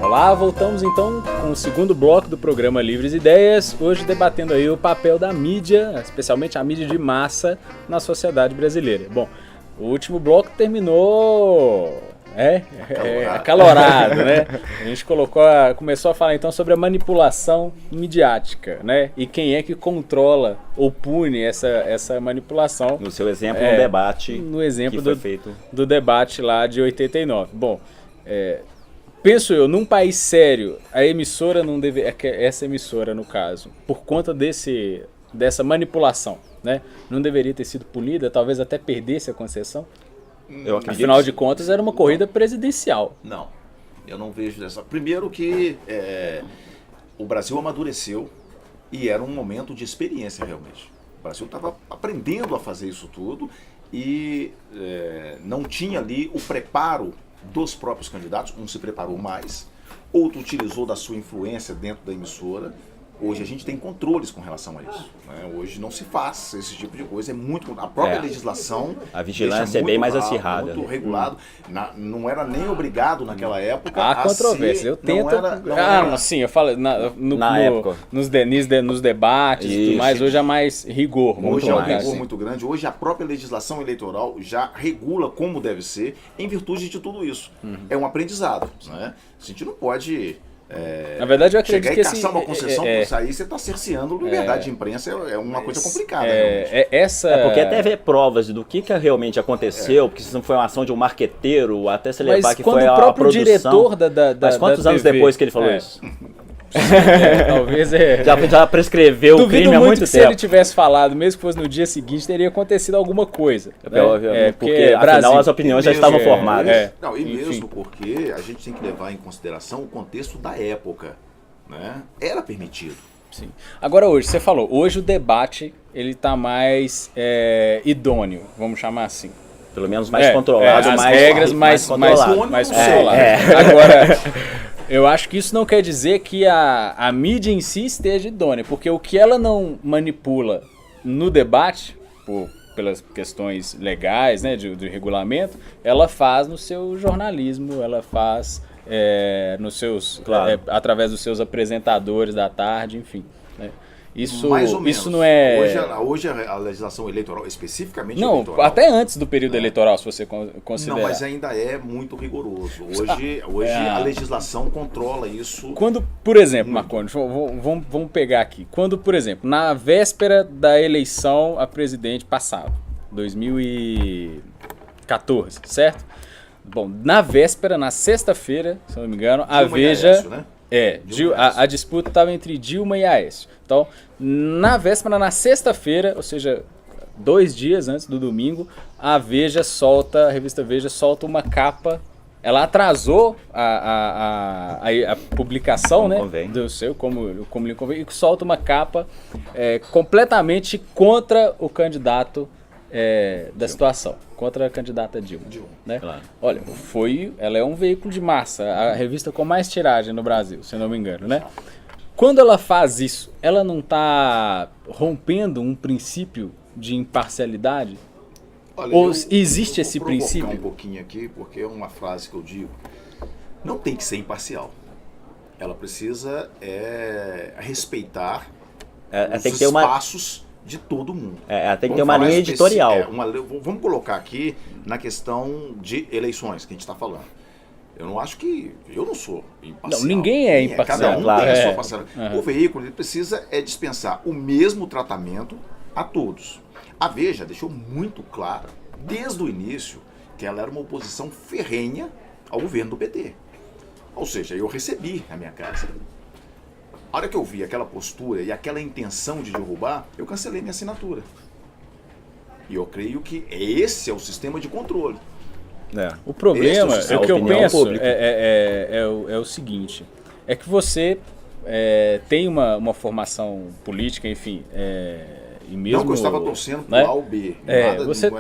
Olá, voltamos então com o segundo bloco do programa Livres Ideias, hoje debatendo aí o papel da mídia, especialmente a mídia de massa, na sociedade brasileira. Bom, o último bloco terminou acalorado, né? A gente começou a falar então sobre a manipulação midiática, né? E quem é que controla ou pune essa manipulação. No seu exemplo, no debate no exemplo que foi feito. Do debate lá de 89. Bom, penso eu, num país sério, a emissora não deve, essa emissora no caso, por conta dessa manipulação, né, não deveria ter sido punida, talvez até perdesse a concessão? Afinal de contas, era uma corrida presidencial. Não, eu não vejo dessa. Primeiro que o Brasil amadureceu e era um momento de experiência realmente. O Brasil estava aprendendo a fazer isso tudo e não tinha ali o preparo dos próprios candidatos. Um se preparou mais, outro utilizou da sua influência dentro da emissora. Hoje a gente tem controles com relação a isso, né? Hoje não se faz esse tipo de coisa, é muito... A própria legislação... A vigilância é bem mais acirrada. Muito regulado. Não era nem obrigado naquela época. Há controvérsia. Eu tento... Sim, eu falo... Na época. Nos debates e tudo mais, hoje há mais rigor. Hoje há um rigor muito grande. Hoje a própria legislação eleitoral já regula como deve ser em virtude de tudo isso. É um aprendizado, né? A gente não pode... Na verdade, eu acredito que caçar uma concessão por sair, você está cerceando liberdade de imprensa, é uma coisa complicada. Porque até ver provas do que realmente aconteceu, porque se não foi uma ação de um marqueteiro, até se levar que foi a produção. Mas quando o próprio diretor da Mas quantos anos depois que ele falou isso? Talvez já prescreveu o crime há muito tempo. Se ele tivesse falado, mesmo que fosse no dia seguinte, teria acontecido alguma coisa. Porque afinal as opiniões já estavam formadas. Não, e mesmo porque a gente tem que levar em consideração o contexto da época, né? Era permitido. Sim. Agora hoje, você falou, hoje o debate ele está mais idôneo, vamos chamar assim. Pelo menos mais controlado, as regras mais controladas. Agora, eu acho que isso não quer dizer que a mídia em si esteja idônea, porque o que ela não manipula no debate, pelas questões legais, né, de regulamento, ela faz no seu jornalismo, ela faz nos seus, através dos seus apresentadores da tarde, enfim, né? Isso não é... Hoje a legislação eleitoral, especificamente não, eleitoral... até antes do período eleitoral, se você considerar. Não, mas ainda é muito rigoroso. Hoje a legislação controla isso. Quando, por exemplo, Marconi, vamos pegar aqui. Quando, por exemplo, na véspera da eleição a presidente passada, 2014, certo? Bom, na véspera, na sexta-feira, se não me engano, a Veja... Aécio, né? A disputa estava entre Dilma e Aécio. Então, na véspera, na sexta-feira, ou seja, 2 dias antes do domingo, a revista Veja solta uma capa. Ela atrasou a publicação, né, do seu, como lhe convém, e solta uma capa completamente contra o candidato da situação, contra a candidata Dilma. Né? Claro. Olha, ela é um veículo de massa, a revista com mais tiragem no Brasil, se eu não me engano, né? Quando ela faz isso, ela não está rompendo um princípio de imparcialidade? Olha, ou existe esse princípio? Eu vou um pouquinho aqui, porque é uma frase que eu digo. Não tem que ser imparcial. Ela precisa respeitar os espaços de todo mundo. Tem que ter uma linha editorial. Vamos colocar aqui na questão de eleições que a gente está falando. Eu não acho que... Eu não sou imparcial. Não, ninguém é imparcial. Cada um tem a sua parcela. O veículo ele precisa dispensar o mesmo tratamento a todos. A Veja deixou muito claro, desde o início, que ela era uma oposição ferrenha ao governo do PT. Ou seja, eu recebi na minha casa. A hora que eu vi aquela postura e aquela intenção de derrubar, eu cancelei minha assinatura. E eu creio que esse é o sistema de controle. O problema, o que eu penso é o seguinte, é que você tem uma formação política, enfim, e mesmo... Não que eu estava torcendo pro A ou B. Você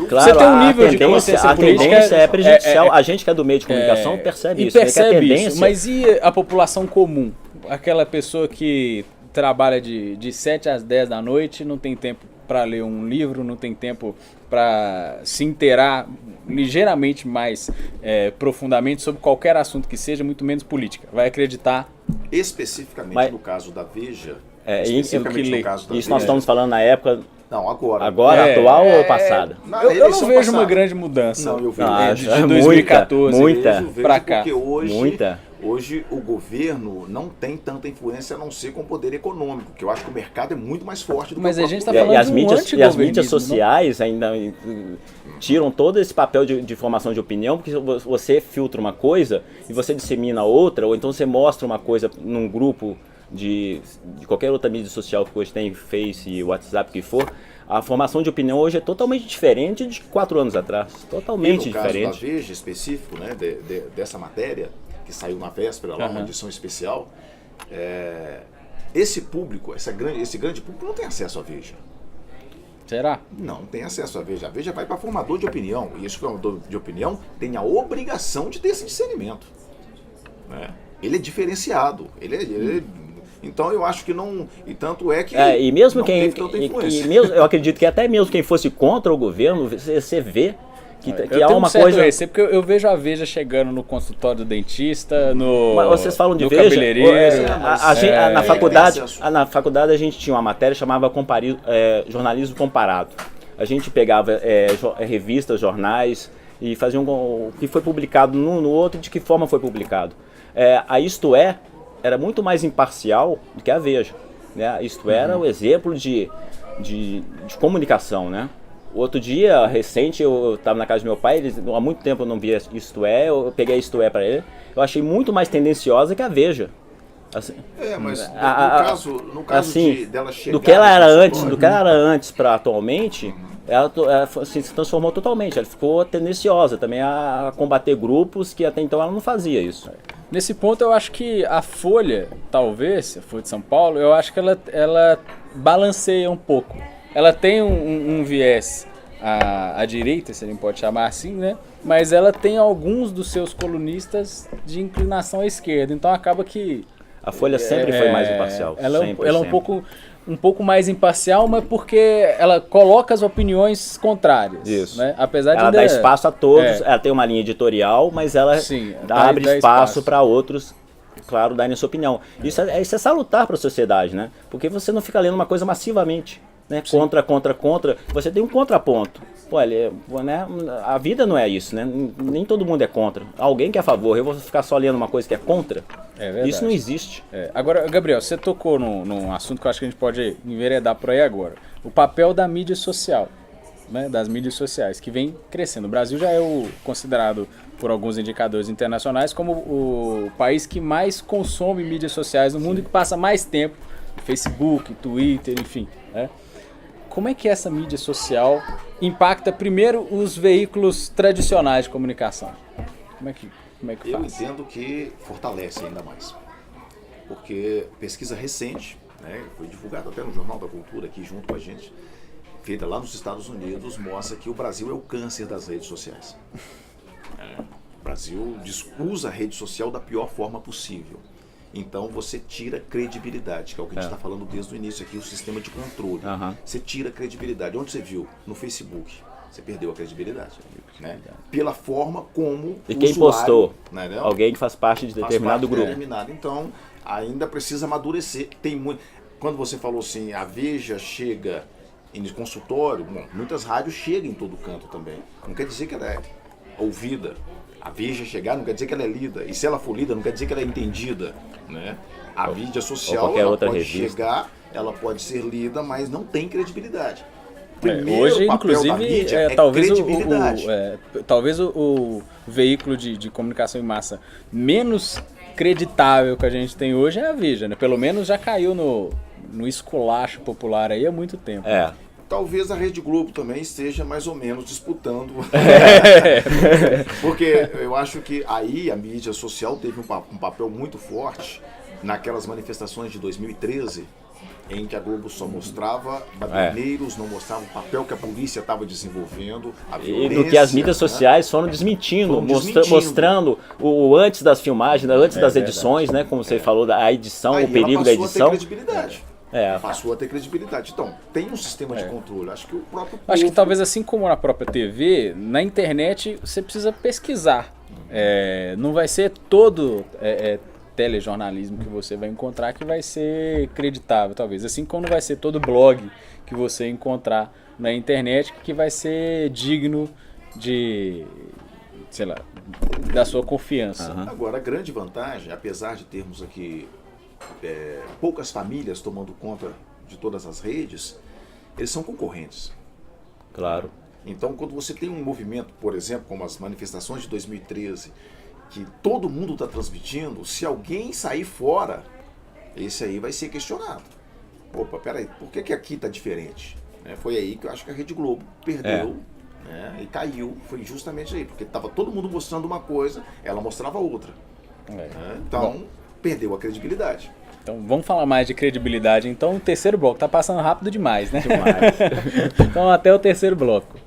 claro, tem um nível de consciência política... A tendência é prejudicial, a gente que é do meio de comunicação percebe isso. Mas e a população comum? Aquela pessoa que trabalha de 7 às 10 da noite, não tem tempo para ler um livro, não tem tempo para se inteirar ligeiramente mais profundamente sobre qualquer assunto que seja, muito menos política. Vai acreditar... Especificamente no caso da Veja... Isso nós estamos falando na época... Não, agora. Agora, atual ou passada? Eu não vejo uma grande mudança. Não, eu vejo. De 2014 para cá. Porque hoje o governo não tem tanta influência a não ser com o poder econômico, que eu acho que o mercado é muito mais forte do que o a gente está falando e as mídias sociais ainda tiram todo esse papel de formação de opinião, porque você filtra uma coisa e você dissemina outra, ou então você mostra uma coisa num grupo de qualquer outra mídia social que hoje tem, Face, WhatsApp, que for, a formação de opinião hoje é totalmente diferente de 4 anos atrás. Totalmente diferente. No caso da Veja específico, né, dessa matéria, que saiu na véspera, lá, uma edição especial, esse público, esse grande público não tem acesso à Veja. Será? Não tem acesso à Veja. A Veja vai para formador de opinião, e esse formador de opinião tem a obrigação de ter esse discernimento. Né? Ele é diferenciado, então eu acho que não. E tanto é que. E mesmo eu acredito que até mesmo quem fosse contra o governo, você vê que há uma coisa. Porque eu vejo a Veja chegando no consultório do dentista, Mas vocês falam de Veja? Cabeleireiro. Na faculdade a gente tinha uma matéria que chamava jornalismo comparado. A gente pegava revistas, jornais e fazia o que foi publicado no outro, de que forma foi publicado. A Isto É era muito mais imparcial do que a Veja, né? Isto era o exemplo de comunicação, né? Outro dia, recente, eu estava na casa do meu pai, há muito tempo eu não via Isto É, eu peguei Isto É para ele, eu achei muito mais tendenciosa que a Veja. Assim, mas no caso assim, dela chegar... Do que ela era antes para atualmente, ela se transformou totalmente, ela ficou tendenciosa também a combater grupos que até então ela não fazia isso. Nesse ponto eu acho que a Folha, talvez, a Folha de São Paulo, eu acho que ela balanceia um pouco. Ela tem um viés à direita, se a gente pode chamar assim, né? Mas ela tem alguns dos seus colunistas de inclinação à esquerda, então acaba que... A Folha sempre foi mais imparcial. Ela é um pouco mais imparcial, mas porque ela coloca as opiniões contrárias. Isso. Né? Apesar de ela dá espaço a todos, ela tem uma linha editorial, mas ela abre espaço para outros, claro, darem a sua opinião. Isso é salutar para a sociedade, né? Porque você não fica lendo uma coisa massivamente. Né? Contra, você tem um contraponto. Né? A vida não é isso, né? Nem todo mundo é contra. Alguém que é a favor, eu vou ficar só lendo uma coisa que é contra? Isso não existe. Agora, Gabriel, você tocou num assunto que eu acho que a gente pode enveredar por aí agora. O papel da mídia social, né? Das mídias sociais, que vem crescendo. O Brasil já é considerado, por alguns indicadores internacionais, como o país que mais consome mídias sociais no mundo e que passa mais tempo no Facebook, Twitter, enfim, né? Como é que essa mídia social impacta primeiro os veículos tradicionais de comunicação? Como é que faz? Eu entendo que fortalece ainda mais. Porque pesquisa recente, né, foi divulgada até no Jornal da Cultura aqui junto com a gente, feita lá nos Estados Unidos, mostra que o Brasil é o câncer das redes sociais. O Brasil usa a rede social da pior forma possível. Então você tira credibilidade, que é o que a gente está falando desde o início aqui, o sistema de controle. Você tira credibilidade. Onde você viu? No Facebook. Você perdeu a credibilidade. Né? Pela forma como e quem usuário, postou? Né? Alguém que faz parte de determinado grupo. Então, ainda precisa amadurecer. Tem muito. Quando você falou assim, a Veja chega em consultório, muitas rádios chegam em todo canto também. Não quer dizer que ela é ouvida. A Veja chegar não quer dizer que ela é lida. E se ela for lida, não quer dizer que ela é entendida. Né? A mídia social ela pode chegar, ela pode ser lida, mas não tem credibilidade. Hoje, inclusive, talvez o veículo de comunicação em massa menos creditável que a gente tem hoje é a Veja. Né? Pelo menos já caiu no esculacho popular aí há muito tempo. Talvez a Rede Globo também esteja mais ou menos disputando. Porque eu acho que aí a mídia social teve um papel muito forte naquelas manifestações de 2013, em que a Globo só mostrava baderneiros, não mostrava o papel que a polícia estava desenvolvendo, a violência. E do que as mídias sociais foram desmentindo, mostrando o antes das filmagens, antes das edições, né? Como você falou, a edição, o perigo da edição. Ter credibilidade. passou a ter credibilidade. Então, tem um sistema de controle. Acho que o próprio povo... Acho que talvez assim como na própria TV, na internet você precisa pesquisar. Não vai ser todo telejornalismo que você vai encontrar que vai ser creditável, talvez. Assim como não vai ser todo blog que você encontrar na internet que vai ser digno de, sei lá, da sua confiança. Agora, a grande vantagem, apesar de termos aqui poucas famílias tomando conta de todas as redes, eles são concorrentes. Claro. Então, quando você tem um movimento, por exemplo, como as manifestações de 2013, que todo mundo está transmitindo, se alguém sair fora, esse aí vai ser questionado. Opa, peraí, por que aqui está diferente? Foi aí que eu acho que a Rede Globo perdeu e caiu. Foi justamente aí, porque estava todo mundo mostrando uma coisa, ela mostrava outra. Então, perdeu a credibilidade. Então vamos falar mais de credibilidade. Então o terceiro bloco tá passando rápido demais, né? Demais. Então até o terceiro bloco.